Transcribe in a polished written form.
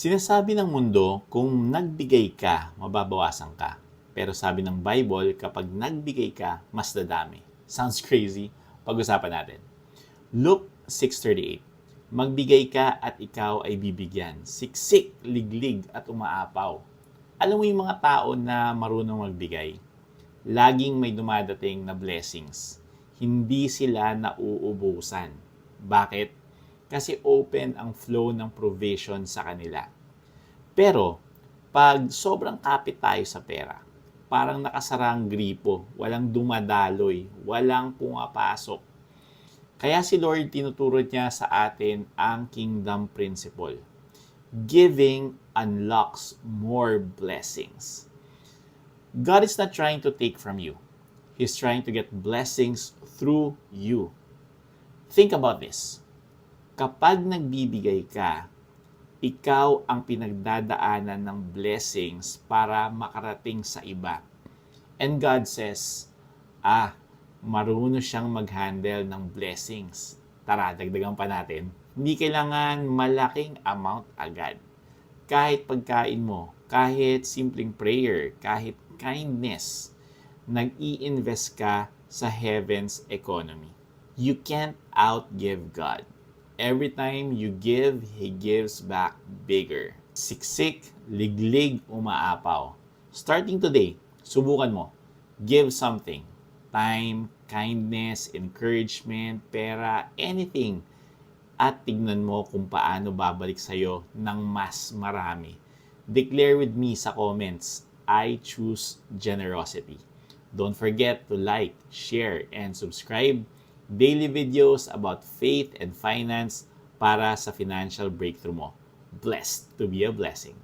Sinasabi ng mundo, kung nagbigay ka, mababawasan ka. Pero sabi ng Bible, kapag nagbigay ka, mas dadami. Sounds crazy? Pag-usapan natin. Luke 6:38. Magbigay ka at ikaw ay bibigyan. Siksik, liglig at umaapaw. Alam mo yung mga tao na marunong magbigay? Laging may dumadating na blessings. Hindi sila nauubusan. Bakit? Kasi open ang flow ng provision sa kanila. Pero, pag sobrang kapit tayo sa pera, parang nakasarang gripo, walang dumadaloy, walang pumapasok. Kaya si Lord tinuturo niya sa atin ang kingdom principle. Giving unlocks more blessings. God is not trying to take from you. He's trying to get blessings through you. Think about this. Kapag nagbibigay ka, ikaw ang pinagdadaanan ng blessings para makarating sa iba. And God says, marunong siyang mag-handle ng blessings. Tara, dagdagan pa natin. Hindi kailangan malaking amount agad. Kahit pagkain mo, kahit simpleng prayer, kahit kindness, nag-i-invest ka sa heaven's economy. You can't outgive God. Every time you give, He gives back bigger. Siksik, liglig, umaapaw. Starting today, subukan mo. Give something. Time, kindness, encouragement, pera, anything. At tignan mo kung paano babalik sa'yo ng mas marami. Declare with me sa comments, I choose generosity. Don't forget to like, share, and subscribe. Daily videos about faith and finance para sa financial breakthrough mo. Blessed to be a blessing.